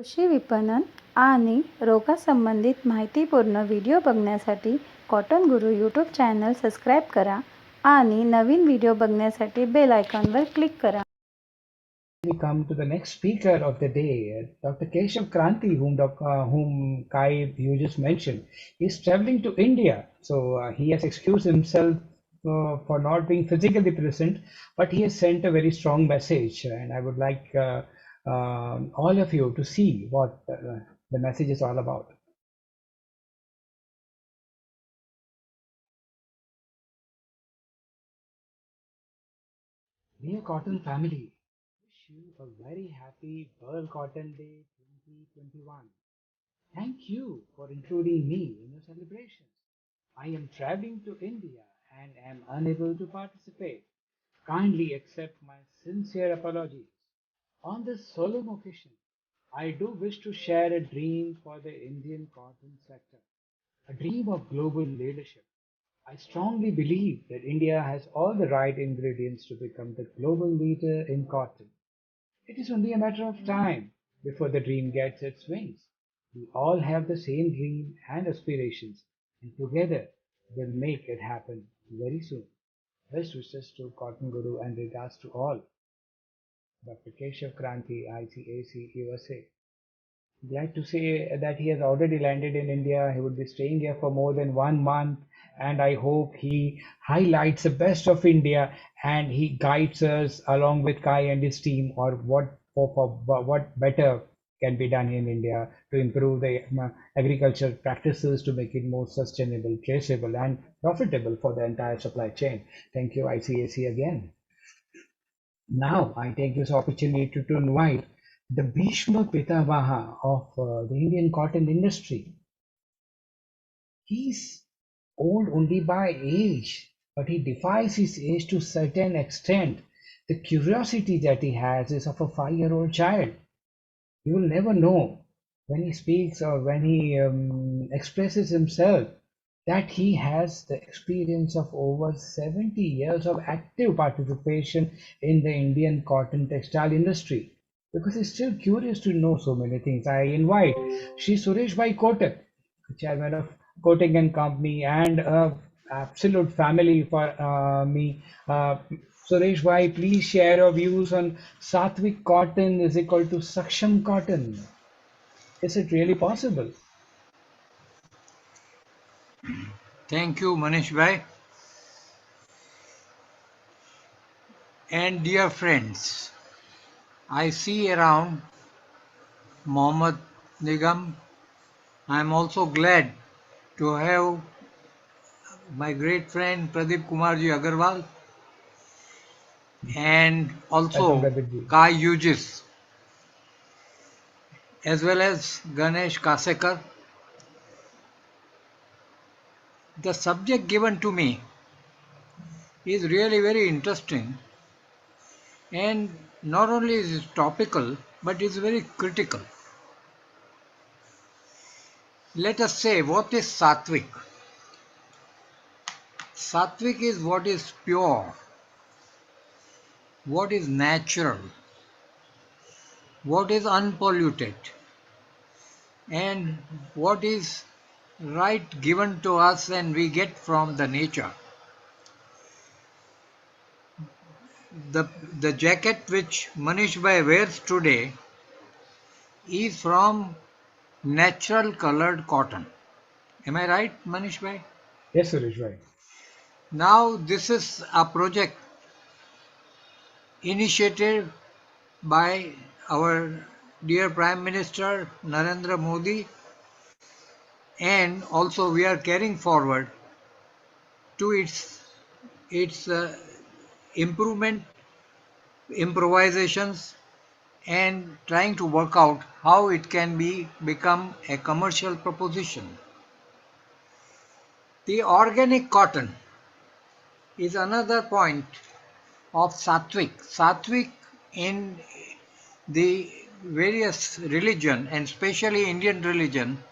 कृषी विपणन आणि रोगासंबंधित माहितीपूर्ण व्हिडिओ बघण्यासाठी कॉटन गुरु यूट्यूब चॅनल सबस्क्राईब करा आणि नवीन व्हिडिओ बघण्यासाठी बेल आयकॉनवर क्लिक करा. We come to the next speaker of the day, Dr. Keshav Kranti, whom Kai you just mentioned. He's traveling to India, so he has excused himself for not being physically present, but he has sent a very strong message, and I would like all of you to see what the message is all about. Dear Cotton family, wish you a very happy World Cotton Day 2021. Thank you for including me in your celebrations. I am traveling to India and am unable to participate. Kindly accept my sincere apologies. On this solemn occasion, I do wish to share a dream for the Indian cotton sector, a dream of global leadership. I strongly believe that India has all the right ingredients to become the global leader in cotton. It is only a matter of time before the dream gets its wings. We all have the same dream and aspirations, and together we'll make it happen very soon. Best wishes to Cotton Guru and regards to all. Dr. Keshav Kranti, ICAC, USA. Glad to say that he has already landed in India. He would be staying here for more than 1 month, and I hope he highlights the best of India and he guides us along with Kai and his team or what better can be done in India to improve the agriculture practices to make it more sustainable, traceable, and profitable for the entire supply chain. Thank you, ICAC, again. Now, I take this opportunity to invite the Bhishma Pitavaha of the Indian cotton industry. He's old only by age, but he defies his age to a certain extent. The curiosity that he has is of a 5-year-old child. You will never know when he speaks or when he expresses himself that he has the experience of over 70 years of active participation in the Indian cotton textile industry because he's still curious to know so many things. I invite Shri Suresh Bhai Kotak, chairman of Kotak and Company, and absolute family for me. Suresh Bhai, please share your views on Sattvic cotton is equal to Saksham cotton. Is it really possible? Thank you, Manish Bhai. And dear friends, I see around Mohammad Nigam. I am also glad to have my great friend Pradeep Kumarji Agarwal and Welcome, also Pradeep. Kai Yujis as well as Ganesh Kasekar. The subject given to me is really very interesting and not only is it topical but is very critical. Let us say what is Sattvic? Sattvic is what is pure, what is natural, what is unpolluted, and what is right given to us and we get from the nature. The, the jacket which Manish Bhai wears today is from natural colored cotton. Am I right, Manish Bhai? Yes, Suresh, right. Now, this is a project initiated by our dear Prime Minister Narendra Modi, and also we are carrying forward to its improvement, improvisations, and trying to work out how it can become a commercial proposition. The organic cotton is another point of Sattvic. Sattvic in the various religion and especially Indian religion,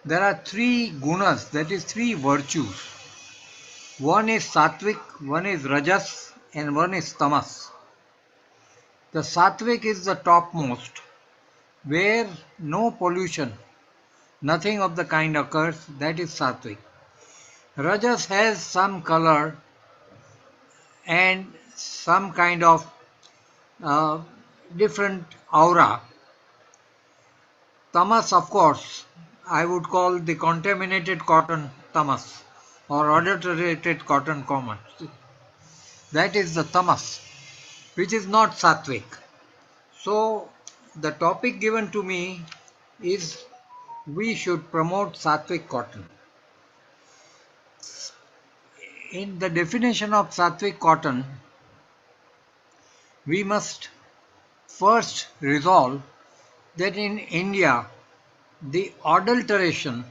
there are three gunas, that is three virtues. One is Sattvic, one is Rajas, and one is Tamas. The Sattvic is the topmost, where no pollution, nothing of the kind occurs, that is Sattvic. Rajas has some color and some kind of uh, different aura. Tamas, of course, I would call the contaminated cotton tamas or adulterated cotton common. That is the tamas, which is not sattvic. So, the topic given to me is we should promote sattvic cotton. In the definition of sattvic cotton, we must first resolve that in India, the adulteration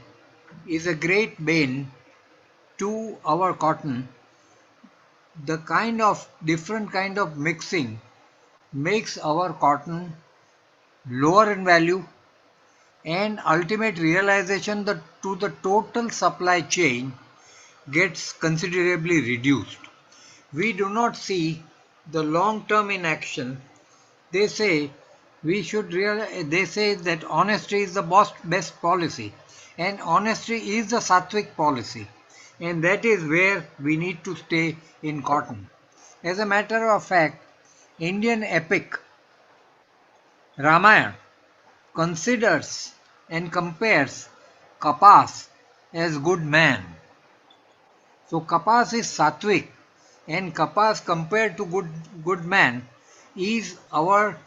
is a great bane to our cotton. The different kind of mixing makes our cotton lower in value, and ultimate realization that to the total supply chain gets considerably reduced. We do not see the long term in action. They say they say that honesty is the best policy, and honesty is the sattvic policy, and that is where we need to stay in cotton. As a matter of fact, Indian epic Ramayana considers and compares Kapas as good man. So Kapas is sattvic, and Kapas compared to good man is our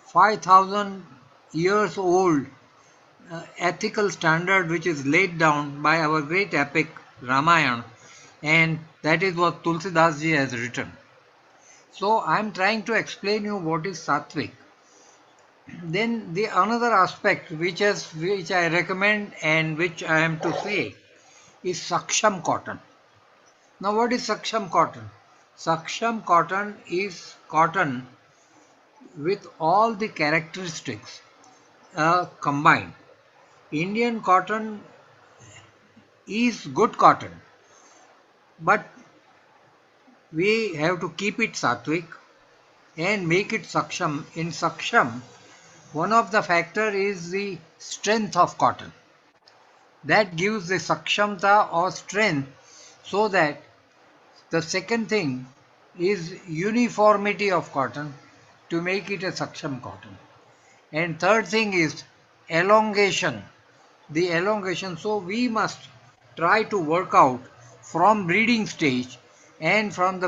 5,000 years old ethical standard which is laid down by our great epic Ramayana, and that is what Tulsidas ji has written. So I am trying to explain you what is sattvic. Then the another aspect which I recommend and which I am to say is Saksham cotton. Now what is Saksham cotton? Saksham cotton is cotton with all the characteristics combined. Indian cotton is good cotton, but we have to keep it sattvic and make it Saksham. In Saksham, one of the factor is the strength of cotton. That gives the Sakshamta or strength, so that the second thing is uniformity of cotton to make it a Saksham cotton. And third thing is elongation. The elongation. So we must try to work out from breeding stage and from the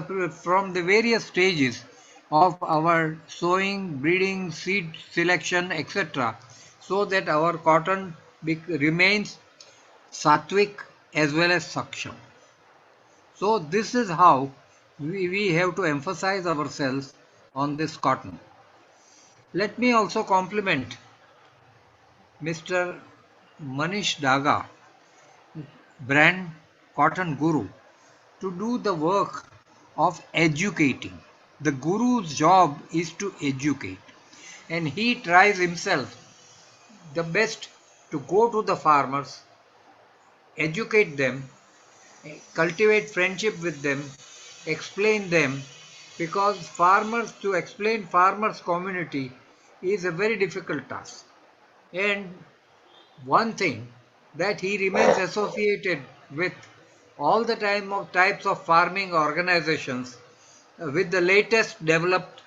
various stages of our sowing, breeding, seed selection, etc., so that our cotton remains sattvic as well as saksham. So this is how we have to emphasize ourselves on this cotton. Let me also compliment Mr. Manish Daga, brand Cotton Guru, to do the work of educating. The Guru's job is to educate, and he tries himself the best to go to the farmers, educate them, cultivate friendship with them, explain them, because to explain farmers community is a very difficult task. And one thing that he remains associated with all the time of types of farming organizations with the latest developed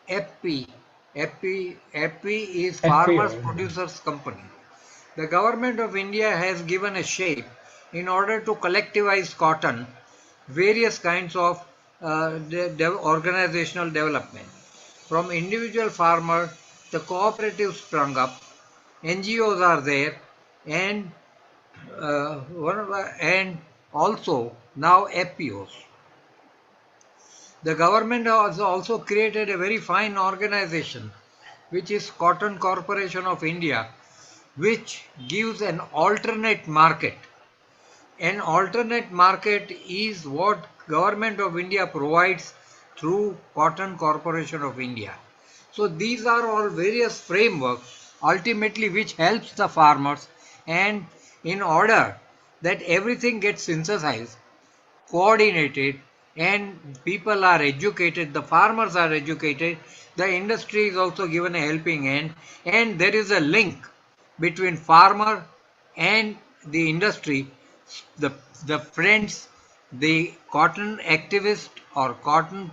FP. FP is Farmers Producers Company. The government of India has given a shape in order to collectivize cotton, various kinds of organizational development. From individual farmer, the cooperatives sprung up, NGOs are there, and and also now FPOs. The government has also created a very fine organization, which is Cotton Corporation of India, which gives an alternate market. An alternate market is what Government of India provides through Cotton Corporation of India. So these are all various frameworks ultimately which helps the farmers, and in order that everything gets synthesized, coordinated, and people are educated, the farmers are educated, the industry is also given a helping hand, and there is a link between farmer and the industry, the, the friends, the cotton activist or cotton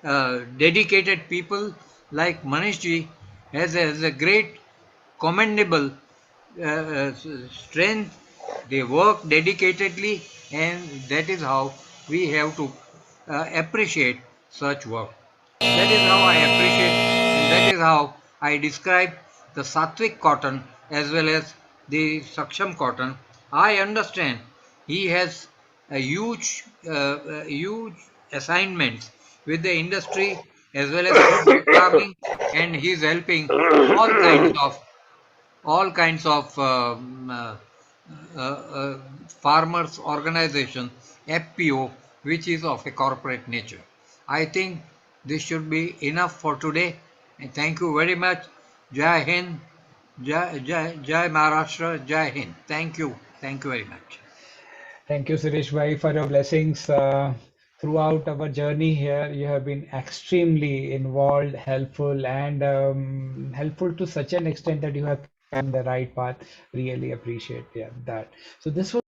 dedicated people like Manishji has a great commendable strength. They work dedicatedly, and that is how we have to appreciate such work. That is how I appreciate, and that is how I describe the Sattvic cotton as well as the Saksham cotton. I understand he has huge assignments with the industry as well as project farming, and he is helping all kinds of farmers organization, FPO, which is of a corporate nature. I think this should be enough for today. And thank you very much. Jai Hind, Jai Maharashtra, Jai Hind. Thank you very much. Thank you, Suresh Bhai, for your blessings. Throughout our journey here, you have been extremely involved, helpful, and helpful to such an extent that you have come the right path. Really appreciate, yeah, that. So this was